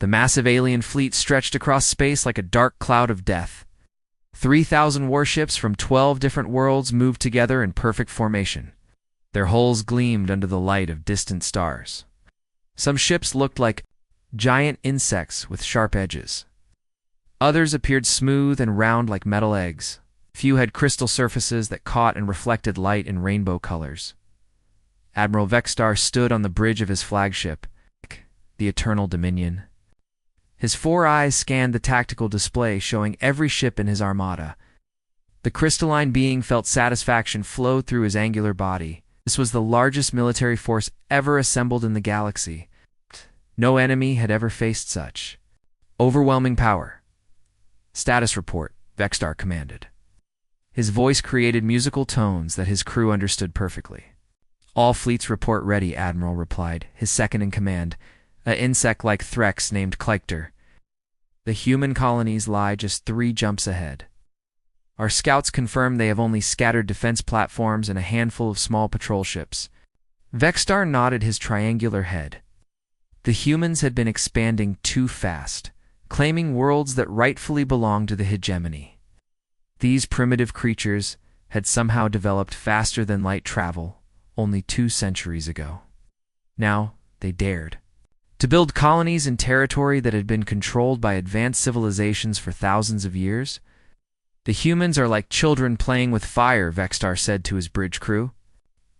The massive alien fleet stretched across space like a dark cloud of death. 3,000 warships from 12 different worlds moved together in perfect formation. Their hulls gleamed under the light of distant stars. Some ships looked like giant insects with sharp edges. Others appeared smooth and round like metal eggs. Few had crystal surfaces that caught and reflected light in rainbow colors. Admiral Vexstar stood on the bridge of his flagship, the Eternal Dominion. His 4 eyes scanned the tactical display showing every ship in his armada. The crystalline being felt satisfaction flow through his angular body. This was the largest military force ever assembled in the galaxy. No enemy had ever faced such overwhelming power. "Status report," Vexstar commanded. His voice created musical tones that his crew understood perfectly. "All fleets report ready," Admiral replied, his second-in-command, an insect-like Threx named Kleichter. "The human colonies lie just 3 jumps ahead. Our scouts confirm they have only scattered defense platforms and a handful of small patrol ships." Vexstar nodded his triangular head. The humans had been expanding too fast, claiming worlds that rightfully belonged to the hegemony. These primitive creatures had somehow developed faster than light travel only 2 centuries ago. Now they dared to build colonies in territory that had been controlled by advanced civilizations for thousands of years. "The humans are like children playing with fire," Vexstar said to his bridge crew.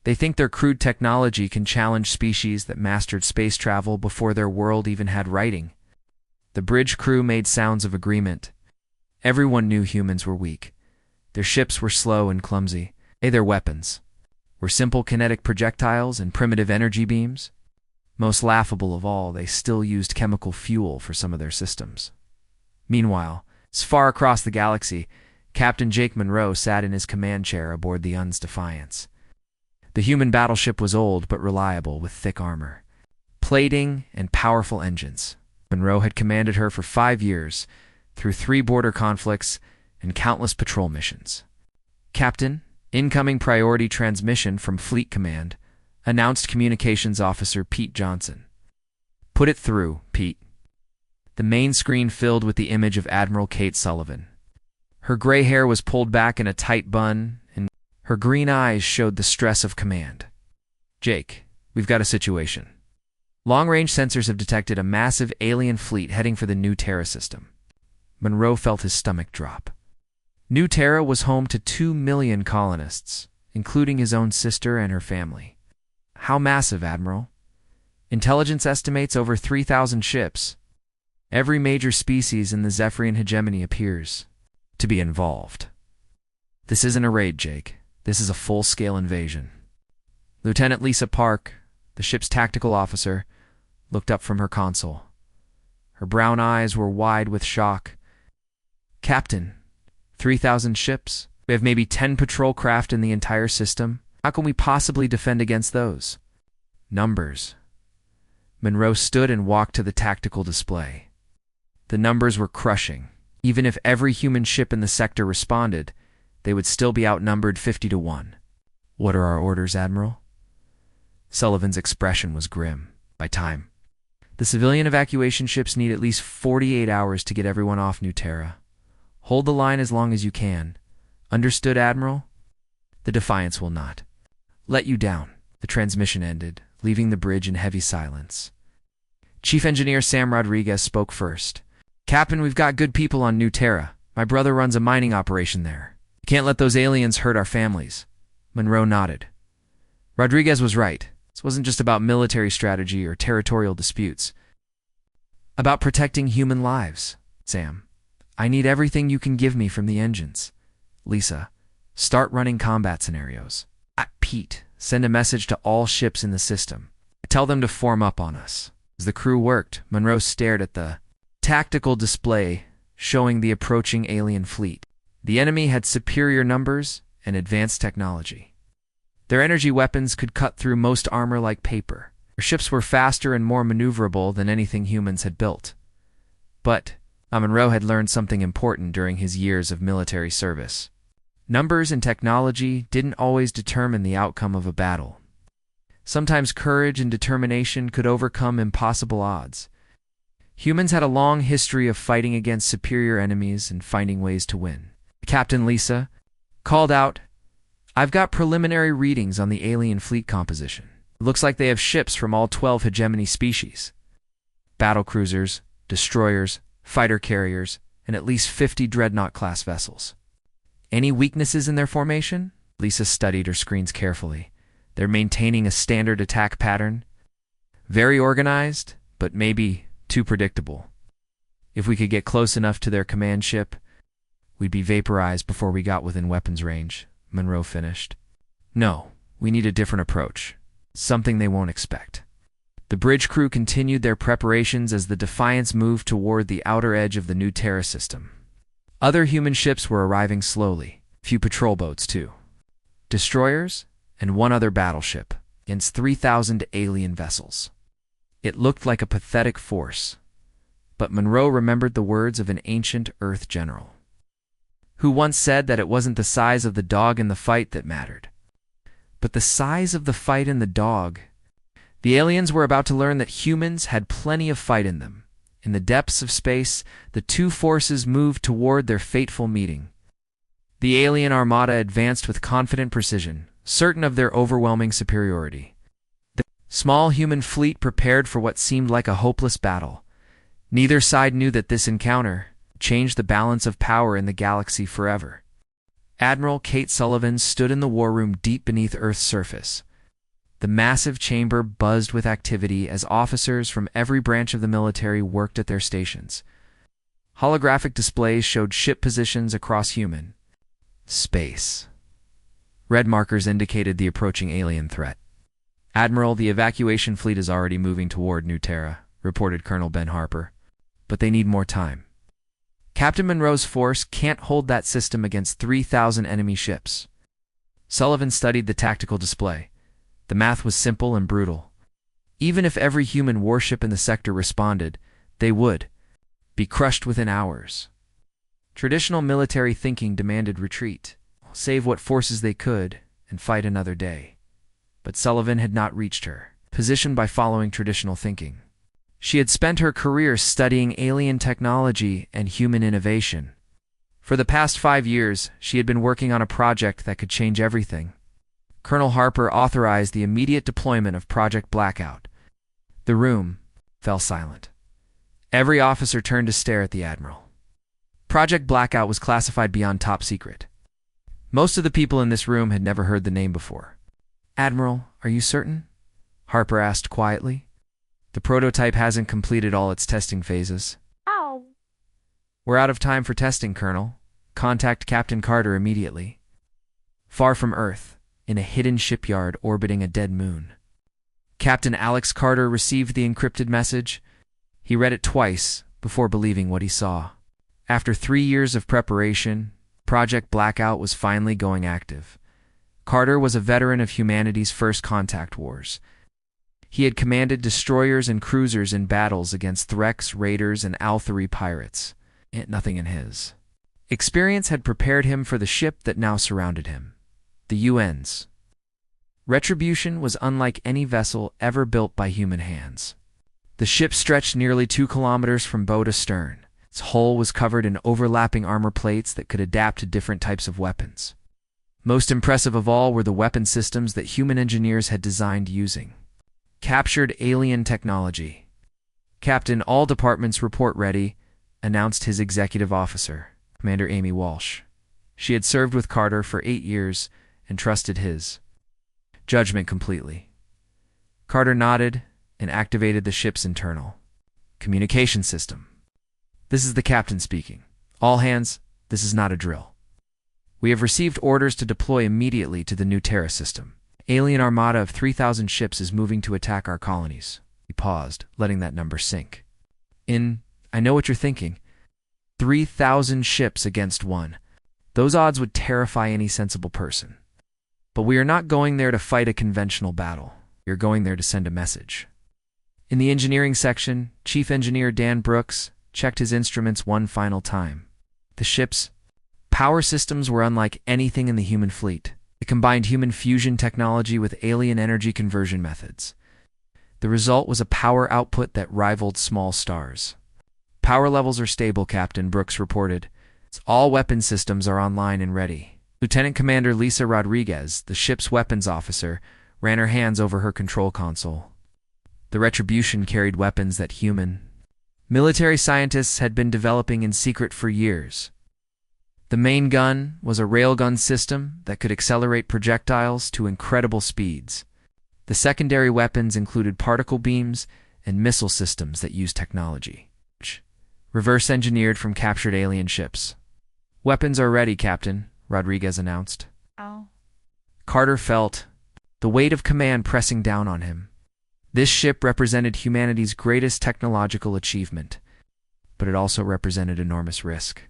"They think their crude technology can challenge species that mastered space travel before their world even had writing." The bridge crew made sounds of agreement. Everyone knew humans were weak. Their ships were slow and clumsy. Their weapons were simple kinetic projectiles and primitive energy beams. Most laughable of all, they still used chemical fuel for some of their systems. Meanwhile, far across the galaxy, Captain Jake Monroe sat in his command chair aboard the Un's Defiance. The human battleship was old but reliable, with thick armor, plating, and powerful engines. Monroe had commanded her for 5 years, through 3 border conflicts and countless patrol missions. "Captain, incoming priority transmission from Fleet Command," announced Communications Officer Pete Johnson. "Put it through, Pete." The main screen filled with the image of Admiral Kate Sullivan. Her gray hair was pulled back in a tight bun, and her green eyes showed the stress of command. "Jake, we've got a situation. Long-range sensors have detected a massive alien fleet heading for the New Terra system." Monroe felt his stomach drop. New Terra was home to 2 million colonists, including his own sister and her family. "How massive, Admiral?" "Intelligence estimates over 3,000 ships. Every major species in the Zephyrian hegemony appears to be involved." "This isn't a raid, Jake. This is a full-scale invasion." Lieutenant Lisa Park, the ship's tactical officer, looked up from her console. Her brown eyes were wide with shock. "Captain, 3,000 ships? We have maybe 10 patrol craft in the entire system. How can we possibly defend against those?" "Numbers." Monroe stood and walked to the tactical display. The numbers were crushing. Even if every human ship in the sector responded, they would still be outnumbered 50-1. "What are our orders, Admiral?" Sullivan's expression was grim. "By time. The civilian evacuation ships need at least 48 hours to get everyone off New Terra. Hold the line as long as you can. Understood, Admiral?" "The Defiance will not let you down." The transmission ended, leaving the bridge in heavy silence. Chief Engineer Sam Rodriguez spoke first. "Captain, we've got good people on New Terra. My brother runs a mining operation there. You can't let those aliens hurt our families." Monroe nodded. Rodriguez was right. This wasn't just about military strategy or territorial disputes. About protecting human lives. "Sam, I need everything you can give me from the engines. Lisa, start running combat scenarios. Pete, send a message to all ships in the system. Tell them to form up on us." As the crew worked, Monroe stared at the tactical display showing the approaching alien fleet. The enemy had superior numbers and advanced technology. Their energy weapons could cut through most armor like paper. Their ships were faster and more maneuverable than anything humans had built. But Monroe had learned something important during his years of military service. Numbers and technology didn't always determine the outcome of a battle. Sometimes courage and determination could overcome impossible odds. Humans had a long history of fighting against superior enemies and finding ways to win. Captain Lisa called out, "I've got preliminary readings on the alien fleet composition. It looks like they have ships from all 12 hegemony species. Battlecruisers, destroyers, fighter carriers, and at least 50 dreadnought-class vessels. Any weaknesses in their formation?" Lisa studied her screens carefully. "They're maintaining a standard attack pattern. Very organized, but maybe too predictable. If we could get close enough to their command ship, we'd be vaporized before we got within weapons range," Monroe finished. "No, we need a different approach. Something they won't expect." The bridge crew continued their preparations as the Defiance moved toward the outer edge of the new Terra system. Other human ships were arriving slowly, few patrol boats too. Destroyers, and one other battleship, against 3,000 alien vessels. It looked like a pathetic force, but Monroe remembered the words of an ancient Earth general, who once said that it wasn't the size of the dog in the fight that mattered, but the size of the fight in the dog. The aliens were about to learn that humans had plenty of fight in them. In the depths of space, the two forces moved toward their fateful meeting. The alien armada advanced with confident precision, certain of their overwhelming superiority. The small human fleet prepared for what seemed like a hopeless battle. Neither side knew that this encounter changed the balance of power in the galaxy forever. Admiral Kate Sullivan stood in the war room deep beneath Earth's surface. The massive chamber buzzed with activity as officers from every branch of the military worked at their stations. Holographic displays showed ship positions across human space. Red markers indicated the approaching alien threat. "Admiral, the evacuation fleet is already moving toward New Terra," reported Colonel Ben Harper. "But they need more time. Captain Monroe's force can't hold that system against 3,000 enemy ships." Sullivan studied the tactical display. The math was simple and brutal. Even if every human warship in the sector responded, they would be crushed within hours. Traditional military thinking demanded retreat, save what forces they could, and fight another day. But Sullivan had not reached her position by following traditional thinking. She had spent her career studying alien technology and human innovation. For the past 5 years, she had been working on a project that could change everything. Colonel Harper authorized the immediate deployment of Project Blackout. The room fell silent. Every officer turned to stare at the Admiral. Project Blackout was classified beyond top secret. Most of the people in this room had never heard the name before. "Admiral, are you certain?" Harper asked quietly. "The prototype hasn't completed all its testing phases." Ow. "We're out of time for testing, Colonel. Contact Captain Carter immediately." Far from Earth, in a hidden shipyard orbiting a dead moon, Captain Alex Carter received the encrypted message. He read it twice before believing what he saw. After 3 years of preparation, Project Blackout was finally going active. Carter was a veteran of humanity's first contact wars. He had commanded destroyers and cruisers in battles against Threx, Raiders, and Althari pirates. Yet nothing in his experience had prepared him for the ship that now surrounded him. The UN's Retribution was unlike any vessel ever built by human hands. The ship stretched nearly 2 kilometers from bow to stern. Its hull was covered in overlapping armor plates that could adapt to different types of weapons. Most impressive of all were the weapon systems that human engineers had designed using captured alien technology. "Captain, all departments report ready," announced his executive officer, Commander Amy Walsh. She had served with Carter for 8 years and trusted his judgment completely. Carter nodded and activated the ship's internal communication system. "This is the captain speaking. All hands, this is not a drill. We have received orders to deploy immediately to the new Terra system. Alien armada of 3,000 ships is moving to attack our colonies." He paused, letting that number sink. I know what you're thinking. 3,000 ships against one. Those odds would terrify any sensible person. But we are not going there to fight a conventional battle. We are going there to send a message. In the engineering section, Chief Engineer Dan Brooks checked his instruments one final time. The ship's power systems were unlike anything in the human fleet. It combined human fusion technology with alien energy conversion methods. The result was a power output that rivaled small stars. Power levels are stable, Captain, Brooks reported. All weapon systems are online and ready. Lieutenant Commander Lisa Rodriguez, the ship's weapons officer, ran her hands over her control console. The Retribution carried weapons that human military scientists had been developing in secret for years. The main gun was a railgun system that could accelerate projectiles to incredible speeds. The secondary weapons included particle beams and missile systems that used technology reverse-engineered from captured alien ships. "Weapons are ready, Captain," Rodriguez announced. Oh. Carter felt the weight of command pressing down on him. This ship represented humanity's greatest technological achievement, but it also represented enormous risk.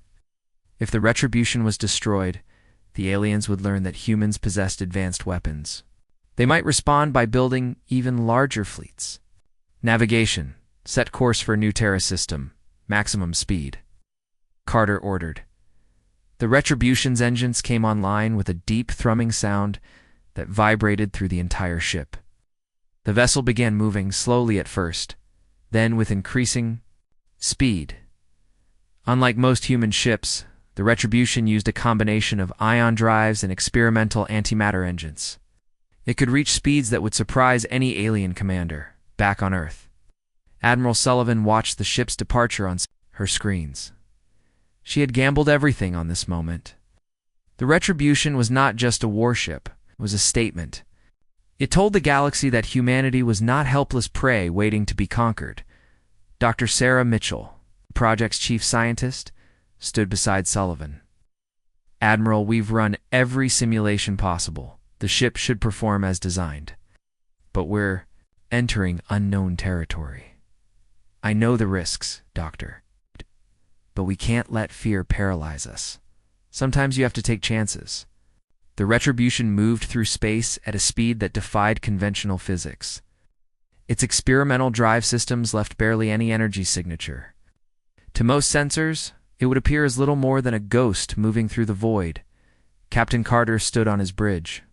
If the Retribution was destroyed, the aliens would learn that humans possessed advanced weapons. They might respond by building even larger fleets. Navigation. Set course for New Terra system. Maximum speed. Carter ordered. The Retribution's engines came online with a deep thrumming sound that vibrated through the entire ship. The vessel began moving slowly at first, then with increasing speed. Unlike most human ships, the Retribution used a combination of ion drives and experimental antimatter engines. It could reach speeds that would surprise any alien commander back on Earth. Admiral Sullivan watched the ship's departure on her screens. She had gambled everything on this moment. The Retribution was not just a warship, it was a statement. It told the galaxy that humanity was not helpless prey waiting to be conquered. Dr. Sarah Mitchell, the project's chief scientist, stood beside Sullivan. "Admiral, we've run every simulation possible. The ship should perform as designed. But we're entering unknown territory. I know the risks, Doctor, but we can't let fear paralyze us. Sometimes you have to take chances." The Retribution moved through space at a speed that defied conventional physics. Its experimental drive systems left barely any energy signature. To most sensors, it would appear as little more than a ghost moving through the void. Captain Carter stood on his bridge,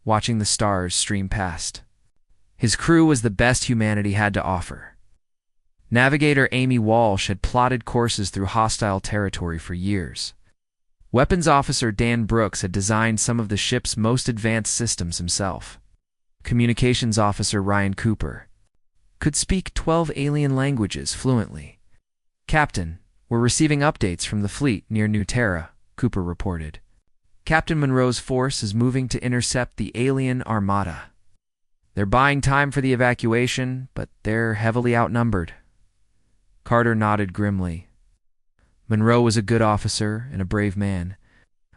watching the stars stream past. His crew was the best humanity had to offer. Navigator Amy Walsh had plotted courses through hostile territory for years. Weapons Officer Dan Brooks had designed some of the ship's most advanced systems himself. Communications Officer Ryan Cooper could speak 12 alien languages fluently. "Captain, we're receiving updates from the fleet near New Terra," Cooper reported. "Captain Monroe's force is moving to intercept the alien Armada. They're buying time for the evacuation, but they're heavily outnumbered." Carter nodded grimly. Monroe was a good officer and a brave man,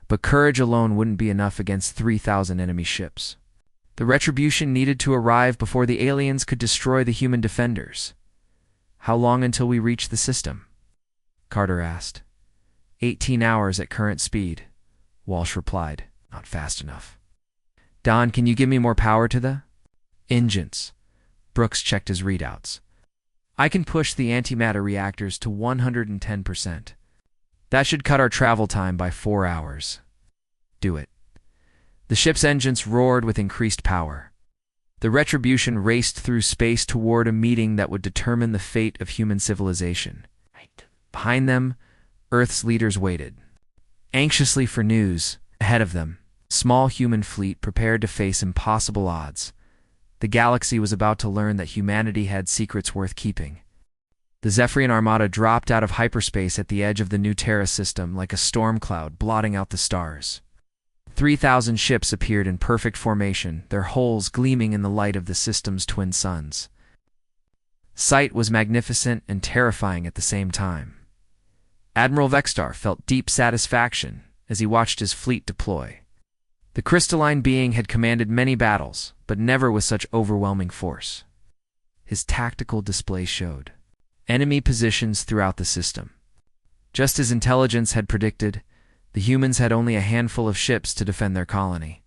but courage alone wouldn't be enough against 3,000 enemy ships. The Retribution needed to arrive before the aliens could destroy the human defenders. "How long until we reach the system?" Carter asked. 18 hours at current speed," Walsh replied. "Not fast enough." "Don, can you give me more power to the engines?" Brooks checked his readouts. "I can push the antimatter reactors to 110%. That should cut our travel time by 4 hours." "Do it." The ship's engines roared with increased power. The Retribution raced through space toward a meeting that would determine the fate of human civilization. Behind them, Earth's leaders waited, anxiously for news. Ahead of them, a small human fleet prepared to face impossible odds. The galaxy was about to learn that humanity had secrets worth keeping. The Zephyrian Armada dropped out of hyperspace at the edge of the New Terra system like a storm cloud blotting out the stars. 3,000 ships appeared in perfect formation, their hulls gleaming in the light of the system's twin suns. Sight was magnificent and terrifying at the same time. Admiral Vextar felt deep satisfaction as he watched his fleet deploy. The crystalline being had commanded many battles, but never with such overwhelming force. His tactical display showed enemy positions throughout the system. Just as intelligence had predicted, the humans had only a handful of ships to defend their colony.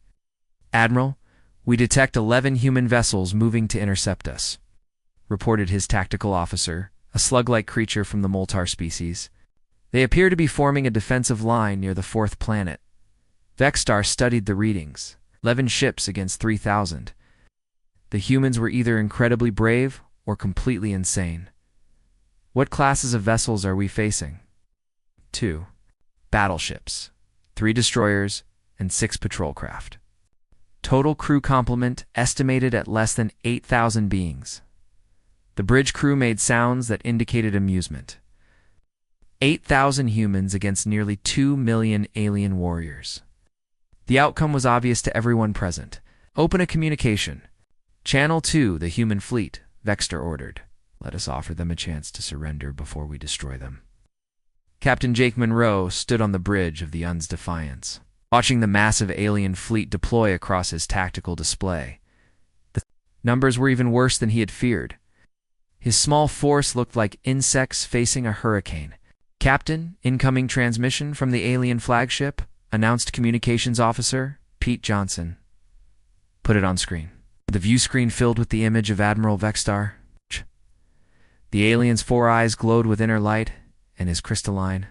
"Admiral, we detect 11 human vessels moving to intercept us," reported his tactical officer, a slug-like creature from the Moltar species. "They appear to be forming a defensive line near the 4th planet." Vextar studied the readings. 11 ships against 3,000. The humans were either incredibly brave or completely insane. What classes of vessels are we facing? 2. Battleships, 3 destroyers, and 6 patrol craft. Total crew complement estimated at less than 8,000 beings. The bridge crew made sounds that indicated amusement. 8,000 humans against nearly 2 million alien warriors. The outcome was obvious to everyone present. Open a communication. Channel 2, the human fleet, Vextar ordered. Let us offer them a chance to surrender before we destroy them. Captain Jake Monroe stood on the bridge of the Un's Defiance, watching the massive alien fleet deploy across his tactical display. The numbers were even worse than he had feared. His small force looked like insects facing a hurricane. Captain, incoming transmission from the alien flagship, announced Communications Officer Pete Johnson. Put it on screen. The view screen filled with the image of Admiral Vextar. The alien's 4 eyes glowed with inner light, and his crystalline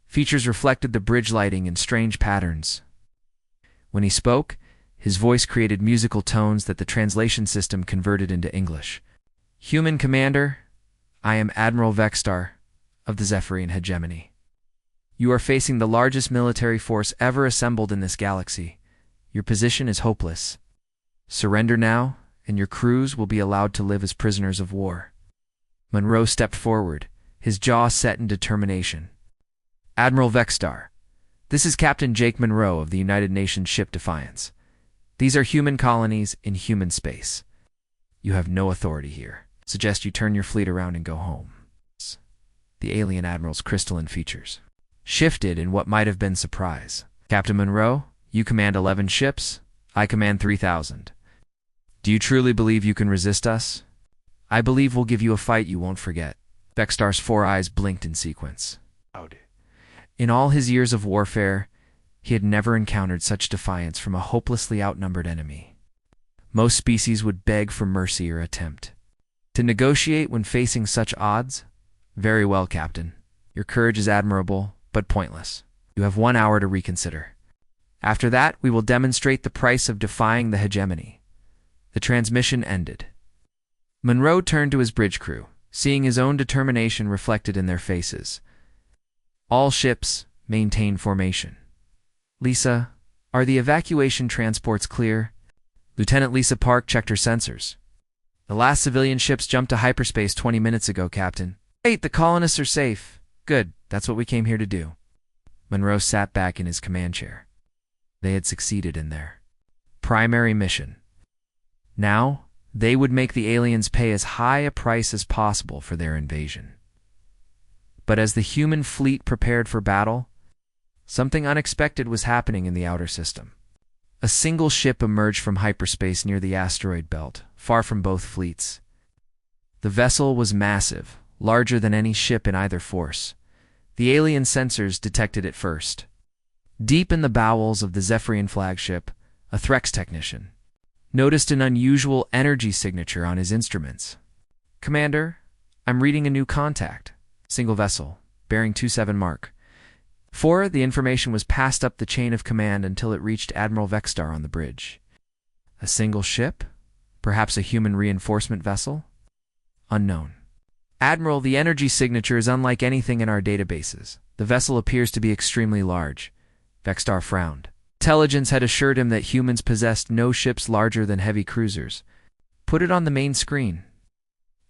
features reflected the bridge lighting in strange patterns. When he spoke, his voice created musical tones that the translation system converted into English. Human Commander, I am Admiral Vextar of the Zephyrian Hegemony. You are facing the largest military force ever assembled in this galaxy. Your position is hopeless. Surrender now, and your crews will be allowed to live as prisoners of war. Monroe stepped forward, his jaw set in determination. Admiral Vextar, this is Captain Jake Monroe of the United Nations ship Defiance. These are human colonies in human space. You have no authority here. Suggest you turn your fleet around and go home. The alien admiral's crystalline features shifted in what might have been surprise. Captain Monroe, you command 11 ships. I command 3,000. Do you truly believe you can resist us? I believe we'll give you a fight you won't forget. Vextar's 4 eyes blinked in sequence. In all his years of warfare, he had never encountered such defiance from a hopelessly outnumbered enemy. Most species would beg for mercy or attempt to negotiate when facing such odds. Very well, Captain. Your courage is admirable, but pointless. You have 1 hour to reconsider. After that, we will demonstrate the price of defying the hegemony. The transmission ended. Monroe turned to his bridge crew, seeing his own determination reflected in their faces. All ships maintain formation. Lisa, are the evacuation transports clear? Lieutenant Lisa Park checked her sensors. The last civilian ships jumped to hyperspace 20 minutes ago, Captain. Great, the colonists are safe. Good, that's what we came here to do. Monroe sat back in his command chair. They had succeeded in their primary mission. Now, they would make the aliens pay as high a price as possible for their invasion. But as the human fleet prepared for battle, something unexpected was happening in the outer system. A single ship emerged from hyperspace near the asteroid belt, far from both fleets. The vessel was massive, larger than any ship in either force. The alien sensors detected it first. Deep in the bowels of the Zephyrian flagship, a Threx technician noticed an unusual energy signature on his instruments. Commander, I'm reading a new contact. Single vessel, bearing 27 mark. 4, the information was passed up the chain of command until it reached Admiral Vextar on the bridge. A single ship? Perhaps a human reinforcement vessel? Unknown. Admiral, the energy signature is unlike anything in our databases. The vessel appears to be extremely large. Vextar frowned. Intelligence had assured him that humans possessed no ships larger than heavy cruisers. Put it on the main screen.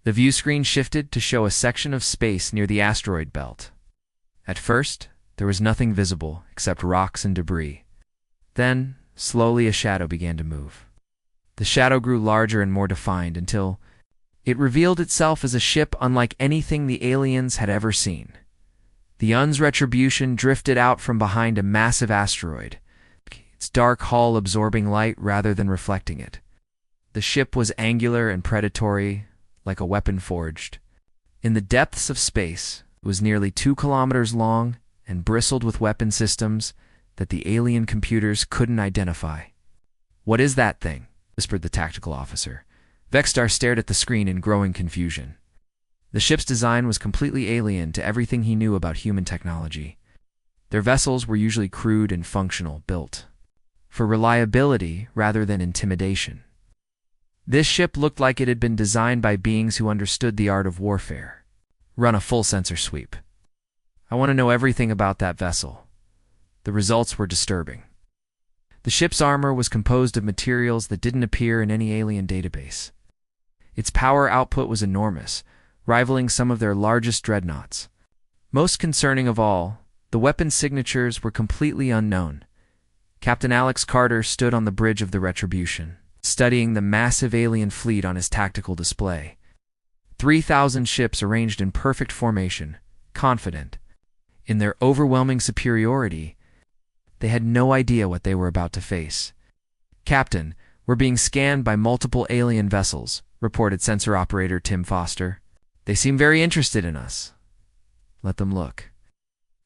The view screen shifted to show a section of space near the asteroid belt. At first, there was nothing visible except rocks and debris. Then, slowly a shadow began to move. The shadow grew larger and more defined until it revealed itself as a ship unlike anything the aliens had ever seen. The Un's retribution drifted out from behind a massive asteroid, its dark hull absorbing light rather than reflecting it. The ship was angular and predatory, like a weapon forged. In the depths of space, it was nearly 2 kilometers long and bristled with weapon systems that the alien computers couldn't identify. "What is that thing?" whispered the tactical officer. Vextar stared at the screen in growing confusion. The ship's design was completely alien to everything he knew about human technology. Their vessels were usually crude and functional, built for reliability rather than intimidation. This ship looked like it had been designed by beings who understood the art of warfare. Run a full sensor sweep. I want to know everything about that vessel. The results were disturbing. The ship's armor was composed of materials that didn't appear in any alien database. Its power output was enormous, rivaling some of their largest dreadnoughts. Most concerning of all, the weapon signatures were completely unknown. Captain Alex Carter stood on the bridge of the Retribution, studying the massive alien fleet on his tactical display. 3,000 ships arranged in perfect formation, confident. In their overwhelming superiority, they had no idea what they were about to face. "Captain, we're being scanned by multiple alien vessels," reported sensor operator Tim Foster. "They seem very interested in us." "Let them look."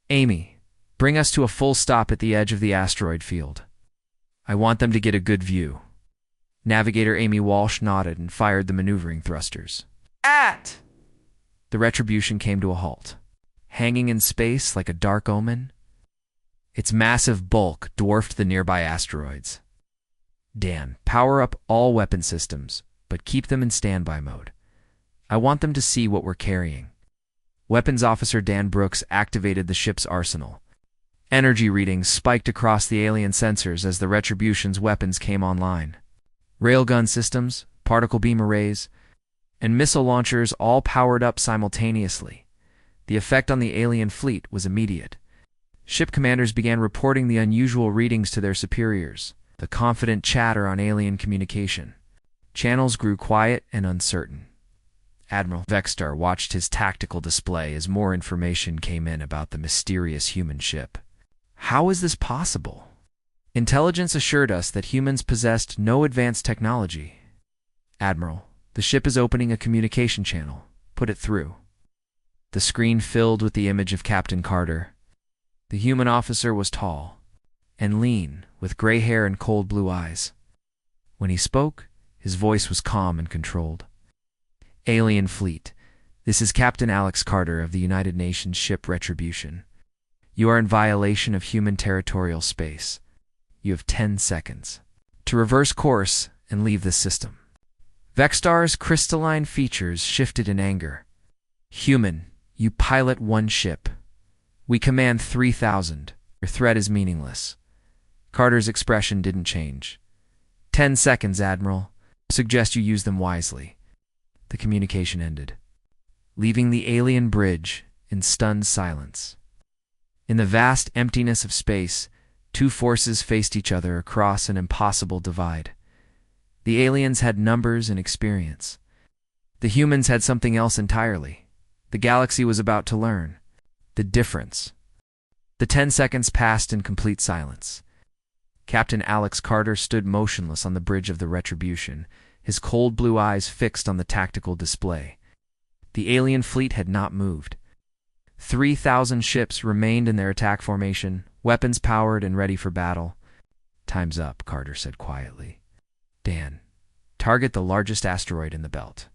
"Amy, bring us to a full stop at the edge of the asteroid field. I want them to get a good view." Navigator Amy Walsh nodded and fired the maneuvering thrusters. The Retribution came to a halt, hanging in space like a dark omen. Its massive bulk dwarfed the nearby asteroids. "Dan, power up all weapon systems, but keep them in standby mode. I want them to see what we're carrying." Weapons Officer Dan Brooks activated the ship's arsenal. Energy readings spiked across the alien sensors as the Retribution's weapons came online. Railgun systems, particle beam arrays, and missile launchers all powered up simultaneously. The effect on the alien fleet was immediate. Ship commanders began reporting the unusual readings to their superiors, the confident chatter on alien communication. Channels grew quiet and uncertain. Admiral Vexstar watched his tactical display as more information came in about the mysterious human ship. "How is this possible? Intelligence assured us that humans possessed no advanced technology." "Admiral, the ship is opening a communication channel. Put it through." The screen filled with the image of Captain Carter. The human officer was tall and lean, with gray hair and cold blue eyes. When he spoke, his voice was calm and controlled. "Alien fleet, this is Captain Alex Carter of the United Nations ship Retribution. You are in violation of human territorial space. You have 10 seconds to reverse course and leave this system." Vexstar's crystalline features shifted in anger. "Human, you pilot one ship. We command 3,000. Your threat is meaningless." Carter's expression didn't change. 10 seconds, Admiral. Suggest you use them wisely." The communication ended, leaving the alien bridge in stunned silence. In the vast emptiness of space, two forces faced each other across an impossible divide. The aliens had numbers and experience. The humans had something else entirely. The galaxy was about to learn the difference. The 10 seconds passed in complete silence. Captain Alex Carter stood motionless on the bridge of the Retribution, his cold blue eyes fixed on the tactical display. The alien fleet had not moved. 3,000 ships remained in their attack formation, weapons powered and ready for battle. "Time's up," Carter said quietly. "Dan, target the largest asteroid in the belt,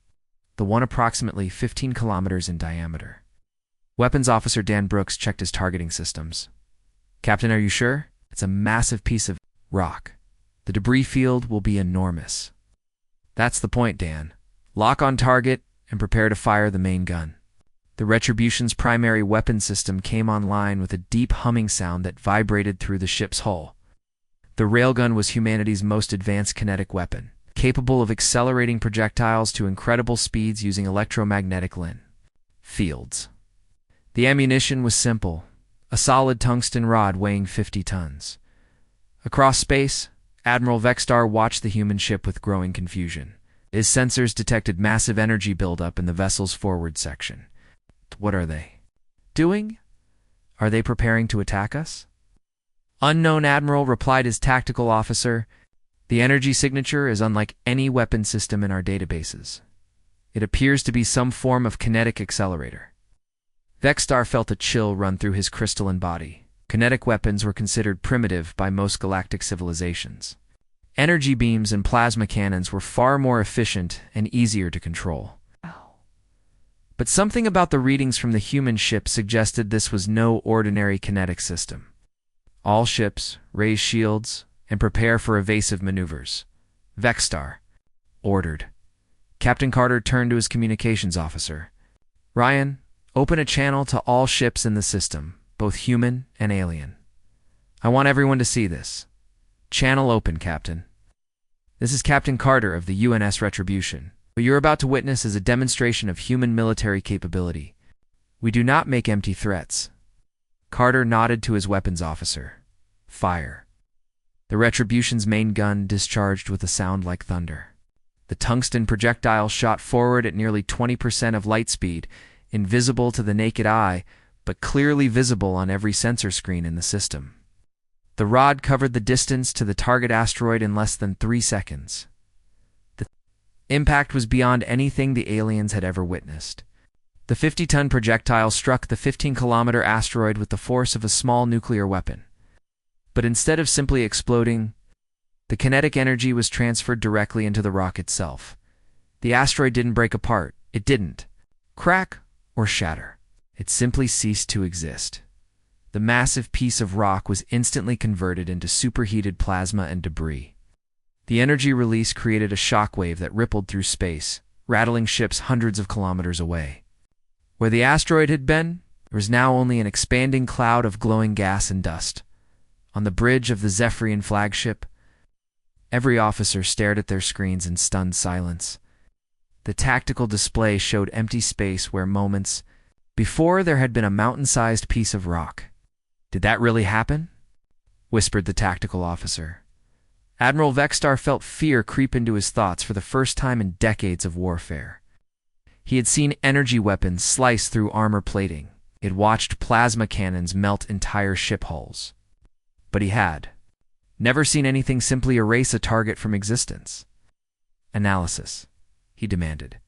the one approximately 15 kilometers in diameter." Weapons Officer Dan Brooks checked his targeting systems. "Captain, are you sure? It's a massive piece of rock. The debris field will be enormous." "That's the point, Dan. Lock on target and prepare to fire the main gun." The Retribution's primary weapon system came online with a deep humming sound that vibrated through the ship's hull. The railgun was humanity's most advanced kinetic weapon, capable of accelerating projectiles to incredible speeds using electromagnetic fields. The ammunition was simple, a solid tungsten rod weighing 50 tons. Across space, Admiral Vexstar watched the human ship with growing confusion. His sensors detected massive energy buildup in the vessel's forward section. "What are they doing? Are they preparing to attack us?" "Unknown, Admiral," replied his tactical officer. "The energy signature is unlike any weapon system in our databases. It appears to be some form of kinetic accelerator." Vexstar felt a chill run through his crystalline body. Kinetic weapons were considered primitive by most galactic civilizations. Energy beams and plasma cannons were far more efficient and easier to control. But something about the readings from the human ship suggested this was no ordinary kinetic system. "All ships, raise shields, and prepare for evasive maneuvers," Vexstar ordered. Captain Carter turned to his communications officer. "Ryan, Open a channel to all ships in the system, both human and alien. I want everyone to see this. Channel open, Captain. This is Captain Carter of the UNS Retribution. What you're about to witness is a demonstration of human military capability. We do not make empty threats. Carter nodded to his weapons officer. Fire. The Retribution's main gun discharged with a sound like thunder. The tungsten projectile shot forward at nearly 20% of light speed, invisible to the naked eye, but clearly visible on every sensor screen in the system. The rod covered the distance to the target asteroid in less than 3 seconds. The impact was beyond anything the aliens had ever witnessed. The 50-ton projectile struck the 15-kilometer asteroid with the force of a small nuclear weapon. But instead of simply exploding, the kinetic energy was transferred directly into the rock itself. The asteroid didn't break apart. It didn't crack or shatter. It simply ceased to exist. The massive piece of rock was instantly converted into superheated plasma and debris. The energy release created a shockwave that rippled through space, rattling ships hundreds of kilometers away. Where the asteroid had been, there was now only an expanding cloud of glowing gas and dust. On the bridge of the Zephyrian flagship, every officer stared at their screens in stunned silence. The tactical display showed empty space where moments before there had been a mountain-sized piece of rock. "Did that really happen?" whispered the tactical officer. Admiral Vextar felt fear creep into his thoughts for the first time in decades of warfare. He had seen energy weapons slice through armor plating. He had watched plasma cannons melt entire ship hulls. But he had never seen anything simply erase a target from existence. "Analysis," he demanded.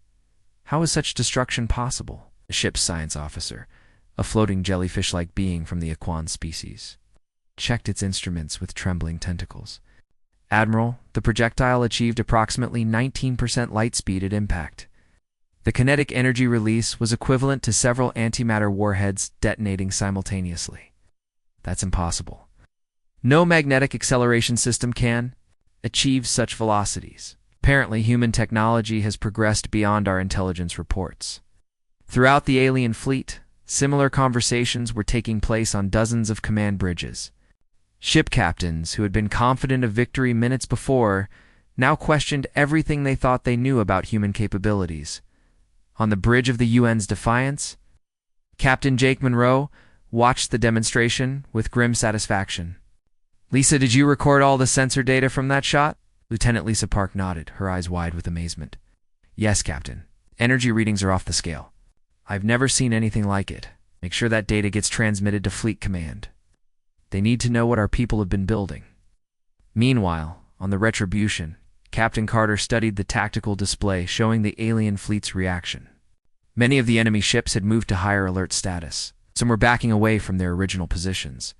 "How is such destruction possible?" The ship's science officer, a floating jellyfish-like being from the Aquan species, checked its instruments with trembling tentacles. "Admiral, the projectile achieved approximately 19% light speed at impact. The kinetic energy release was equivalent to several antimatter warheads detonating simultaneously. That's impossible. No magnetic acceleration system can achieve such velocities. Apparently, human technology has progressed beyond our intelligence reports." Throughout the alien fleet, similar conversations were taking place on dozens of command bridges. Ship captains who had been confident of victory minutes before now questioned everything they thought they knew about human capabilities. On the bridge of the UN's Defiance, Captain Jake Monroe watched the demonstration with grim satisfaction. "Lisa, did you record all the sensor data from that shot?" Lieutenant Lisa Park nodded, her eyes wide with amazement. "Yes, Captain. Energy readings are off the scale. I've never seen anything like it. Make sure that data gets transmitted to Fleet Command. They need to know what our people have been building." Meanwhile, on the Retribution, Captain Carter studied the tactical display showing the alien fleet's reaction. Many of the enemy ships had moved to higher alert status. Some were backing away from their original positions.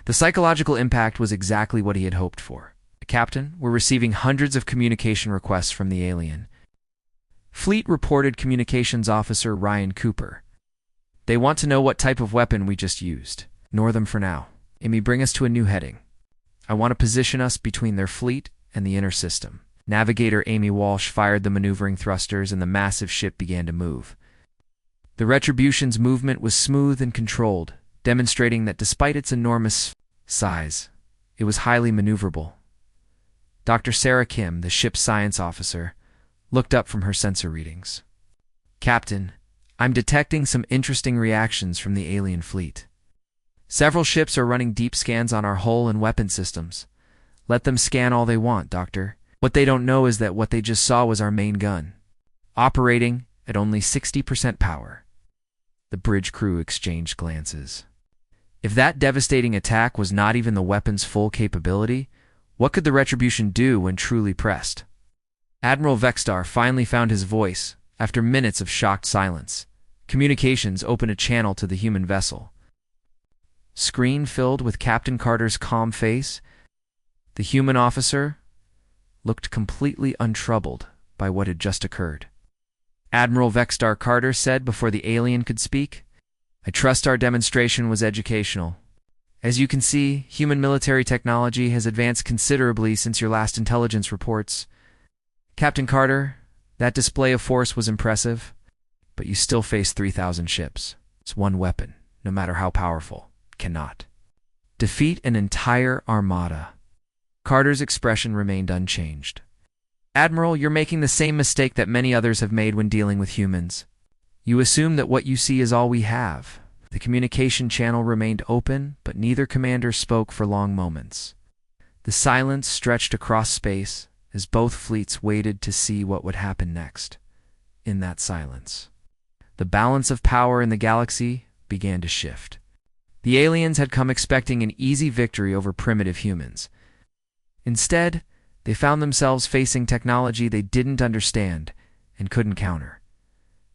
The psychological impact was exactly what he had hoped for. The captain were receiving hundreds of communication requests from the alien. Fleet reported communications officer Ryan Cooper. "They want to know what type of weapon we just used. Ignore them for now. Amy, bring us to a new heading. I want to position us between their fleet and the inner system." Navigator Amy Walsh fired the maneuvering thrusters and the massive ship began to move. The Retribution's movement was smooth and controlled, demonstrating that despite its enormous size, it was highly maneuverable. Dr. Sarah Kim, the ship's science officer, looked up from her sensor readings. "Captain, I'm detecting some interesting reactions from the alien fleet. Several ships are running deep scans on our hull and weapon systems. Let them scan all they want, Doctor. What they don't know is that what they just saw was our main gun, operating at only 60% power." The bridge crew exchanged glances. If that devastating attack was not even the weapon's full capability, what could the Retribution do when truly pressed? Admiral Vextar finally found his voice after minutes of shocked silence. Communications opened a channel to the human vessel. Screen filled with Captain Carter's calm face, the human officer looked completely untroubled by what had just occurred. Admiral Vextar Carter said before the alien could speak, "I trust our demonstration was educational. As you can see, human military technology has advanced considerably since your last intelligence reports. Captain Carter, that display of force was impressive, but you still face 3,000 ships. It's one weapon, no matter how powerful, cannot defeat an entire armada. Carter's expression remained unchanged. Admiral, you're making the same mistake that many others have made when dealing with humans. You assume that what you see is all we have. The communication channel remained open, but neither commander spoke for long moments. The silence stretched across space as both fleets waited to see what would happen next. In that silence, the balance of power in the galaxy began to shift. The aliens had come expecting an easy victory over primitive humans. Instead, they found themselves facing technology they didn't understand and couldn't counter.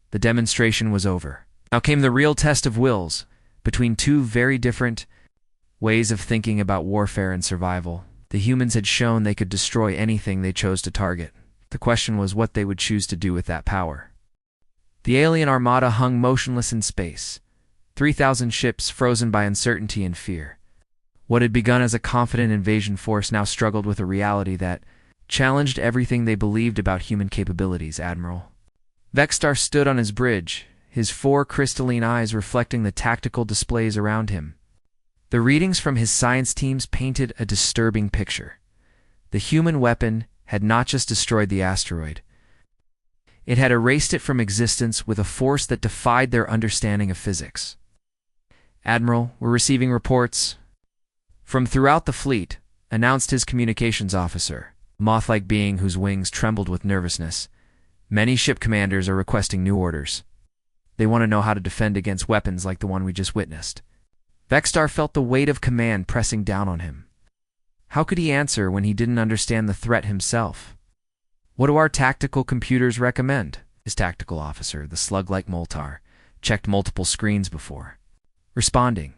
The demonstration was over. Now came the real test of wills between two very different ways of thinking about warfare and survival. The humans had shown they could destroy anything they chose to target. The question was what they would choose to do with that power. The alien armada hung motionless in space, 3,000 ships frozen by uncertainty and fear. What had begun as a confident invasion force now struggled with a reality that challenged everything they believed about human capabilities, Admiral. Vexstar stood on his bridge, his 4 crystalline eyes reflecting the tactical displays around him. The readings from his science teams painted a disturbing picture. The human weapon had not just destroyed the asteroid. It had erased it from existence with a force that defied their understanding of physics. Admiral, we're receiving reports from throughout the fleet, announced his communications officer, a moth-like being whose wings trembled with nervousness. Many ship commanders are requesting new orders. They want to know how to defend against weapons like the one we just witnessed. Vexstar felt the weight of command pressing down on him. How could he answer when he didn't understand the threat himself? What do our tactical computers recommend? His tactical officer, the slug-like Moltar, checked multiple screens before responding.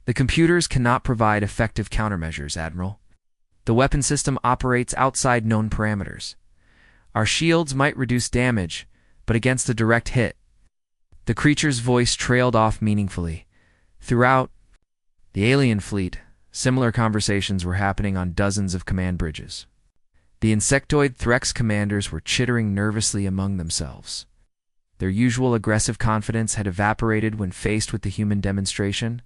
The computers cannot provide effective countermeasures, Admiral. The weapon system operates outside known parameters. Our shields might reduce damage, but against a direct hit. The creature's voice trailed off meaningfully. Throughout the alien fleet, similar conversations were happening on dozens of command bridges. The insectoid Threx commanders were chittering nervously among themselves. Their usual aggressive confidence had evaporated when faced with the human demonstration.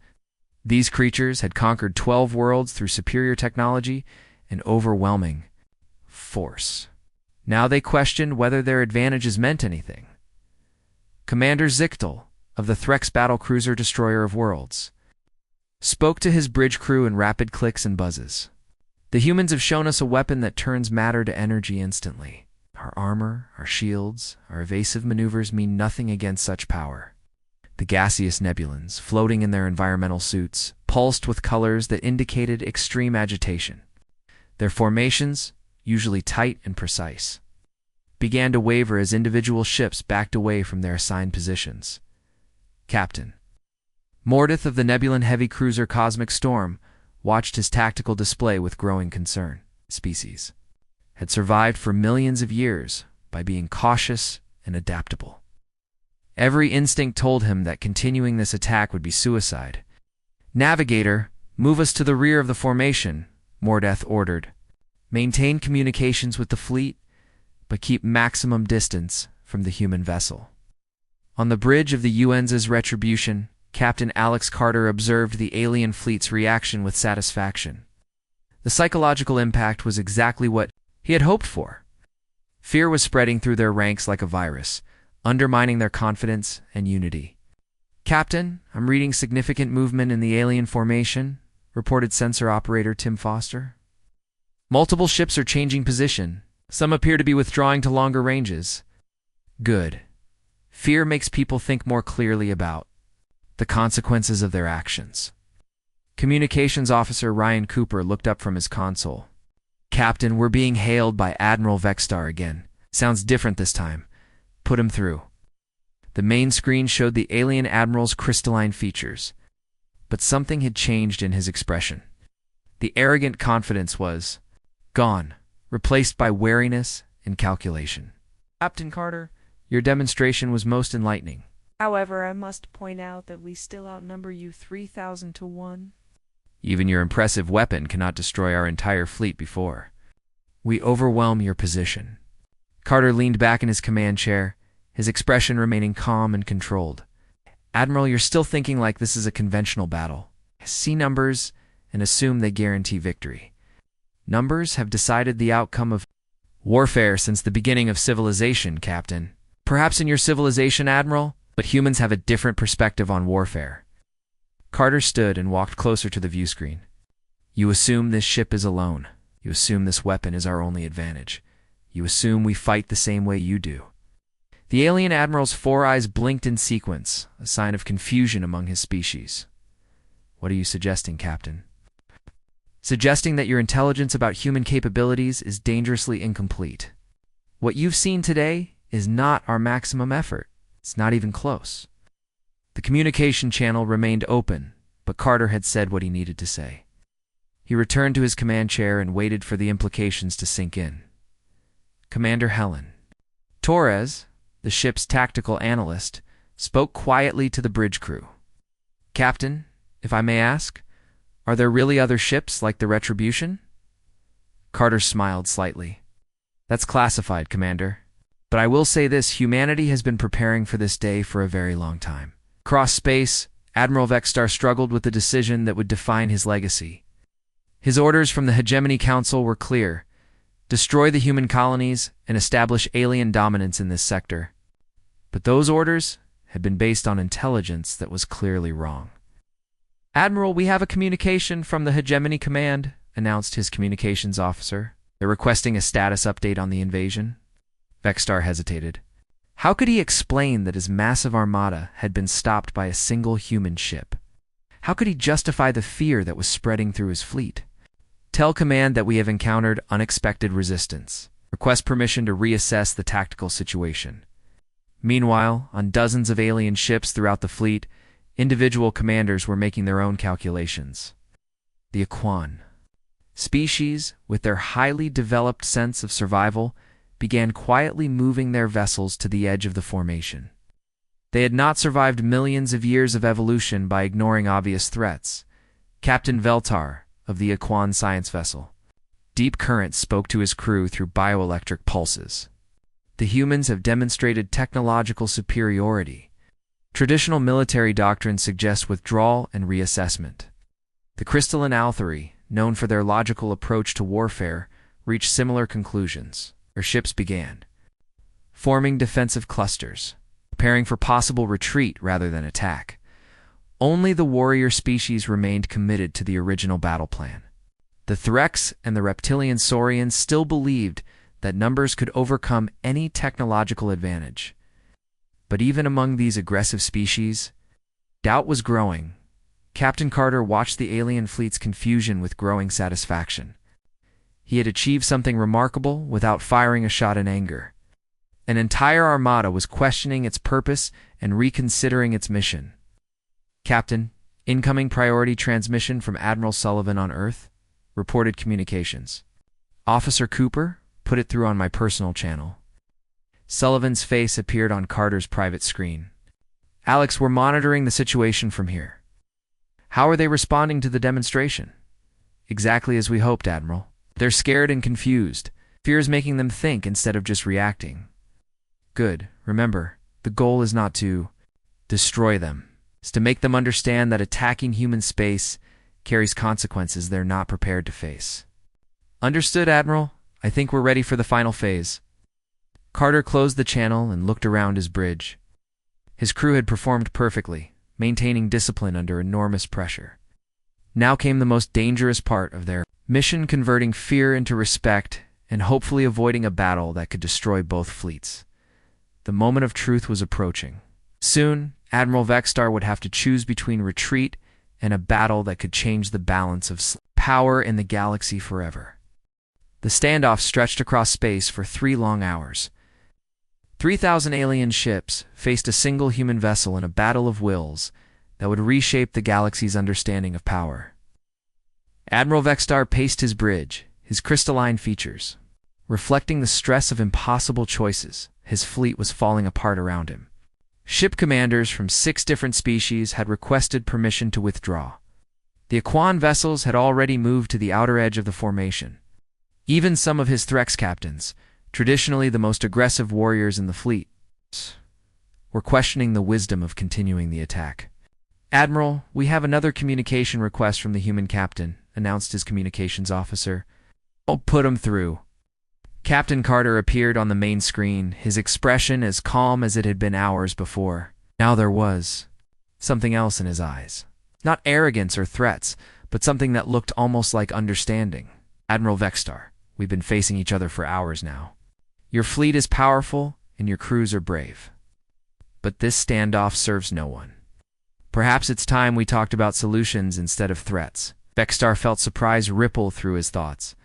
These creatures had conquered 12 worlds through superior technology and overwhelming force. Now they questioned whether their advantages meant anything. Commander Zictal, of the Threx battlecruiser destroyer of worlds, spoke to his bridge crew in rapid clicks and buzzes. The humans have shown us a weapon that turns matter to energy instantly. Our armor, our shields, our evasive maneuvers mean nothing against such power. The gaseous nebulans, floating in their environmental suits, pulsed with colors that indicated extreme agitation. Their formations, usually tight and precise, began to waver as individual ships backed away from their assigned positions. Captain Mordith of the Nebulan heavy cruiser Cosmic Storm watched his tactical display with growing concern. Species had survived for millions of years by being cautious and adaptable. Every instinct told him that continuing this attack would be suicide. Navigator, move us to the rear of the formation, Mordeth ordered. Maintain communications with the fleet, but keep maximum distance from the human vessel. On the bridge of the UN's Retribution, Captain Alex Carter observed the alien fleet's reaction with satisfaction. The psychological impact was exactly what he had hoped for. Fear was spreading through their ranks like a virus, undermining their confidence and unity. Captain, I'm reading significant movement in the alien formation, reported sensor operator Tim Foster. Multiple ships are changing position. Some appear to be withdrawing to longer ranges. Good. Fear makes people think more clearly about the consequences of their actions. Communications Officer Ryan Cooper looked up from his console. Captain, we're being hailed by Admiral Vexstar again. Sounds different this time. Put him through. The main screen showed the alien admiral's crystalline features, but something had changed in his expression. The arrogant confidence was gone, replaced by wariness and calculation. Captain Carter, your demonstration was most enlightening. However, I must point out that we still outnumber you 3,000 to 1. Even your impressive weapon cannot destroy our entire fleet before we overwhelm your position. Carter leaned back in his command chair, his expression remaining calm and controlled. "Admiral, you're still thinking like this is a conventional battle. See numbers and assume they guarantee victory. Numbers have decided the outcome of warfare since the beginning of civilization, Captain. Perhaps in your civilization, Admiral, but humans have a different perspective on warfare." Carter stood and walked closer to the view screen. "You assume this ship is alone. You assume this weapon is our only advantage. You assume we fight the same way you do." The alien admiral's four eyes blinked in sequence, a sign of confusion among his species. "What are you suggesting, Captain?" "Suggesting that your intelligence about human capabilities is dangerously incomplete. What you've seen today is not our maximum effort. It's not even close." The communication channel remained open, but Carter had said what he needed to say. He returned to his command chair and waited for the implications to sink in. Commander Helen. Torres, the ship's tactical analyst, spoke quietly to the bridge crew. "Captain, if I may ask, are there really other ships like the Retribution?" Carter smiled slightly. "That's classified, Commander. But I will say this, humanity has been preparing for this day for a very long time." Across space, Admiral Vextar struggled with the decision that would define his legacy. His orders from the Hegemony Council were clear: destroy the human colonies and establish alien dominance in this sector. But those orders had been based on intelligence that was clearly wrong. "Admiral, we have a communication from the Hegemony Command," announced his communications officer. "They're requesting a status update on the invasion." Vextar hesitated. How could he explain that his massive armada had been stopped by a single human ship? How could he justify the fear that was spreading through his fleet? "Tell command that we have encountered unexpected resistance. Request permission to reassess the tactical situation." Meanwhile, on dozens of alien ships throughout the fleet, individual commanders were making their own calculations. The Aquan species, with their highly developed sense of survival, began quietly moving their vessels to the edge of the formation. They had not survived millions of years of evolution by ignoring obvious threats. Captain Veltar, of the Aquan science vessel. Deep currents spoke to his crew through bioelectric pulses. "The humans have demonstrated technological superiority. Traditional military doctrines suggest withdrawal and reassessment." The crystalline Althari, known for their logical approach to warfare, reached similar conclusions. Their ships began forming defensive clusters, preparing for possible retreat rather than attack. Only the warrior species remained committed to the original battle plan. The Threx and the reptilian Saurians still believed that numbers could overcome any technological advantage. But even among these aggressive species, doubt was growing. Captain Carter watched the alien fleet's confusion with growing satisfaction. He had achieved something remarkable without firing a shot in anger. An entire armada was questioning its purpose and reconsidering its mission. "Captain, incoming priority transmission from Admiral Sullivan on Earth," reported communications. "Officer Cooper, put it through on my personal channel." Sullivan's face appeared on Carter's private screen. "Alex, we're monitoring the situation from here." "How are they responding to the demonstration?" "Exactly as we hoped, Admiral. They're scared and confused. Fear is making them think instead of just reacting." "Good. Remember, the goal is not to destroy them. It's to make them understand that attacking human space carries consequences they're not prepared to face." "Understood, Admiral. I think we're ready for the final phase." Carter closed the channel and looked around his bridge. His crew had performed perfectly, maintaining discipline under enormous pressure. Now came the most dangerous part of their mission, converting fear into respect and hopefully avoiding a battle that could destroy both fleets. The moment of truth was approaching. Soon, Admiral Vextar would have to choose between retreat and a battle that could change the balance of power in the galaxy forever. The standoff stretched across space for 3 long hours. 3,000 alien ships faced a single human vessel in a battle of wills that would reshape the galaxy's understanding of power. Admiral Vextar paced his bridge, his crystalline features reflecting the stress of impossible choices. His fleet was falling apart around him. Ship commanders from 6 different species had requested permission to withdraw. The Aquan vessels had already moved to the outer edge of the formation. Even some of his Threx captains, traditionally the most aggressive warriors in the fleet, were questioning the wisdom of continuing the attack. "Admiral, we have another communication request from the human captain," announced his communications officer. "I'll put him through." Captain Carter appeared on the main screen, his expression as calm as it had been hours before. Now there was something else in his eyes. Not arrogance or threats, but something that looked almost like understanding. "Admiral Vextar, we've been facing each other for hours now. Your fleet is powerful, and your crews are brave. But this standoff serves no one. Perhaps it's time we talked about solutions instead of threats." Vextar felt surprise ripple through his thoughts.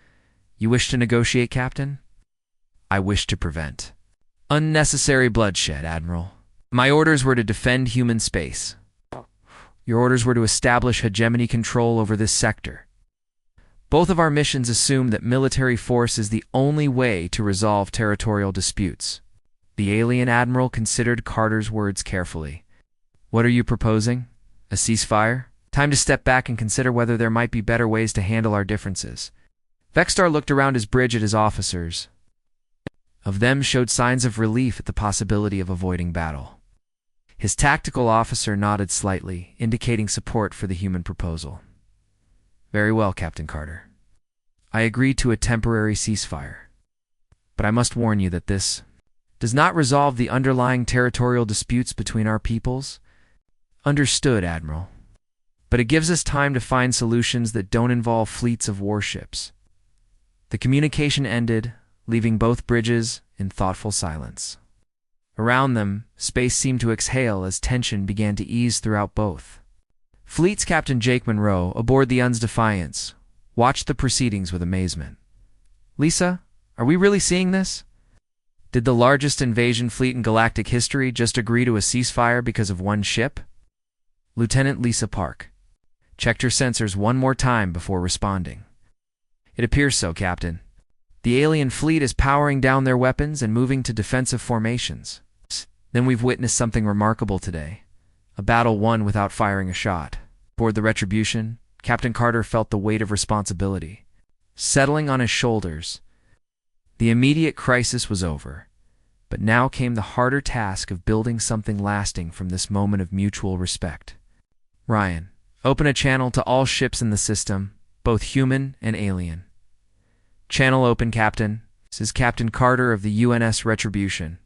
"You wish to negotiate, Captain?" "I wish to prevent unnecessary bloodshed, Admiral. My orders were to defend human space. Your orders were to establish hegemony control over this sector. Both of our missions assume that military force is the only way to resolve territorial disputes." The alien admiral considered Carter's words carefully. "What are you proposing? A ceasefire? Time to step back and consider whether there might be better ways to handle our differences." Vextar looked around his bridge at his officers. Of them showed signs of relief at the possibility of avoiding battle. His tactical officer nodded slightly, indicating support for the human proposal. "Very well, Captain Carter. I agree to a temporary ceasefire. But I must warn you that this does not resolve the underlying territorial disputes between our peoples." "Understood, Admiral. But it gives us time to find solutions that don't involve fleets of warships." The communication ended, leaving both bridges in thoughtful silence. Around them, space seemed to exhale as tension began to ease throughout both. Fleet's Captain Jake Monroe, aboard the UN's Defiance, watched the proceedings with amazement. "Lisa, are we really seeing this? Did the largest invasion fleet in galactic history just agree to a ceasefire because of one ship?" Lieutenant Lisa Park checked her sensors one more time before responding. "It appears so, Captain. The alien fleet is powering down their weapons and moving to defensive formations. Then we've witnessed something remarkable today. A battle won without firing a shot." Aboard the Retribution, Captain Carter felt the weight of responsibility settling on his shoulders. The immediate crisis was over, but now came the harder task of building something lasting from this moment of mutual respect. "Ryan, open a channel to all ships in the system, both human and alien." "Channel open, Captain," says Captain Carter of the UNS Retribution.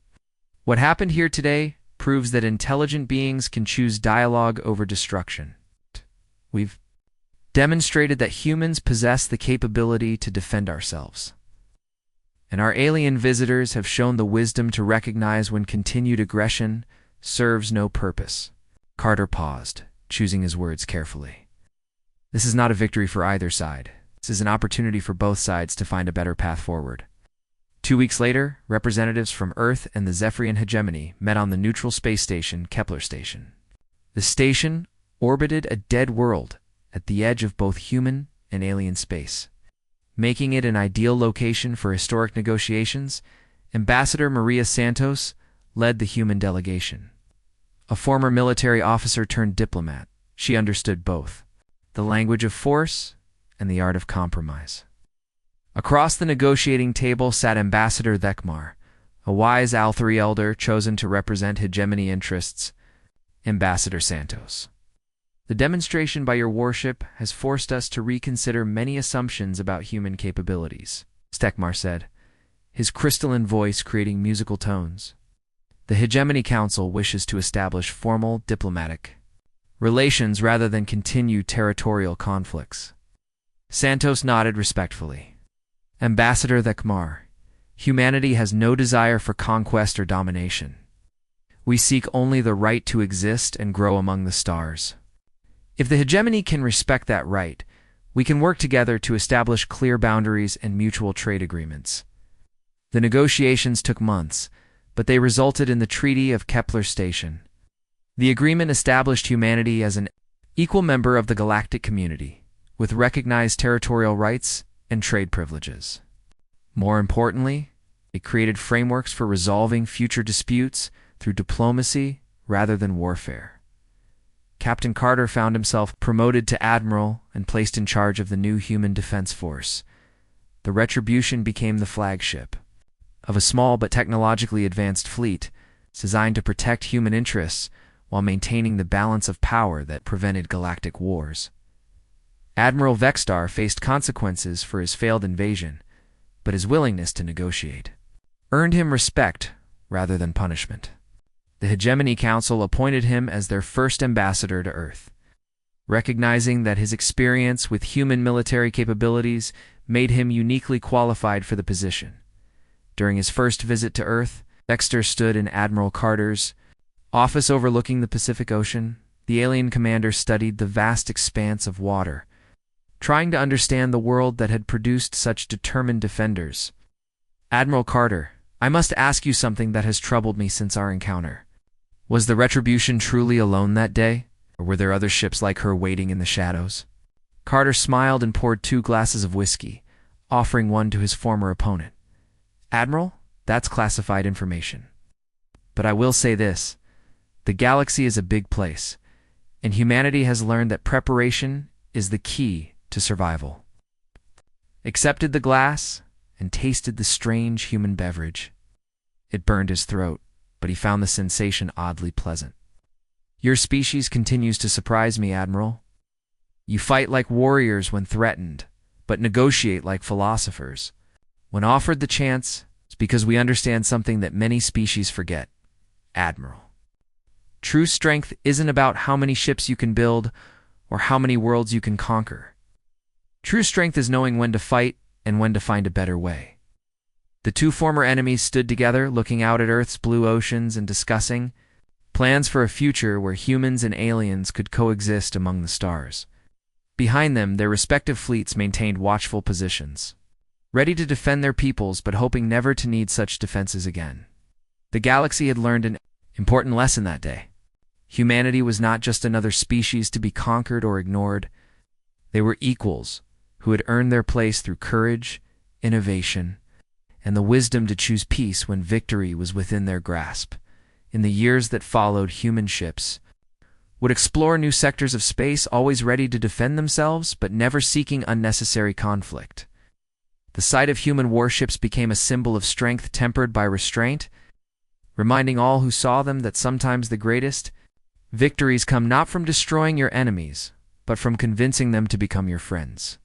"What happened here today proves that intelligent beings can choose dialogue over destruction. We've demonstrated that humans possess the capability to defend ourselves. And our alien visitors have shown the wisdom to recognize when continued aggression serves no purpose." Carter paused, choosing his words carefully. "This is not a victory for either side. This is an opportunity for both sides to find a better path forward." 2 weeks later, representatives from Earth and the Zephyrian hegemony met on the neutral space station Kepler Station. The station orbited a dead world at the edge of both human and alien space. Making it an ideal location for historic negotiations, Ambassador Maria Santos led the human delegation. A former military officer turned diplomat, she understood both the language of force and the art of compromise. Across the negotiating table sat Ambassador Thekmar, a wise Althari elder chosen to represent hegemony interests. "Ambassador Santos, the demonstration by your warship has forced us to reconsider many assumptions about human capabilities," Thekmar said, his crystalline voice creating musical tones. "The Hegemony Council wishes to establish formal diplomatic relations rather than continue territorial conflicts." Santos nodded respectfully. "Ambassador Thekmar, humanity has no desire for conquest or domination. We seek only the right to exist and grow among the stars. If the hegemony can respect that right, we can work together to establish clear boundaries and mutual trade agreements." The negotiations took months, but they resulted in the Treaty of Kepler Station. The agreement established humanity as an equal member of the galactic community, with recognized territorial rights and trade privileges. More importantly, it created frameworks for resolving future disputes through diplomacy rather than warfare. Captain Carter found himself promoted to admiral and placed in charge of the new human defense force. The Retribution became the flagship of a small but technologically advanced fleet, designed to protect human interests while maintaining the balance of power that prevented galactic wars. Admiral Vexstar faced consequences for his failed invasion, but his willingness to negotiate earned him respect rather than punishment. The Hegemony Council appointed him as their first ambassador to Earth, recognizing that his experience with human military capabilities made him uniquely qualified for the position. During his first visit to Earth, Dexter stood in Admiral Carter's office overlooking the Pacific Ocean. The alien commander studied the vast expanse of water, trying to understand the world that had produced such determined defenders. "Admiral Carter, I must ask you something that has troubled me since our encounter. Was the Retribution truly alone that day, or were there other ships like her waiting in the shadows?" Carter smiled and poured 2 glasses of whiskey, offering one to his former opponent. "Admiral, that's classified information. But I will say this. The galaxy is a big place, and humanity has learned that preparation is the key to survival." Accepted the glass and tasted the strange human beverage. It burned his throat, but he found the sensation oddly pleasant. "Your species continues to surprise me, Admiral. You fight like warriors when threatened, but negotiate like philosophers. When offered the chance, it's because we understand something that many species forget, Admiral. True strength isn't about how many ships you can build or how many worlds you can conquer. True strength is knowing when to fight and when to find a better way." The 2 former enemies stood together, looking out at Earth's blue oceans and discussing plans for a future where humans and aliens could coexist among the stars. Behind them, their respective fleets maintained watchful positions, ready to defend their peoples but hoping never to need such defenses again. The galaxy had learned an important lesson that day. Humanity was not just another species to be conquered or ignored. They were equals who had earned their place through courage, innovation, and the wisdom to choose peace when victory was within their grasp. In the years that followed, human ships would explore new sectors of space, always ready to defend themselves, but never seeking unnecessary conflict. The sight of human warships became a symbol of strength tempered by restraint, reminding all who saw them that sometimes the greatest victories come not from destroying your enemies, but from convincing them to become your friends.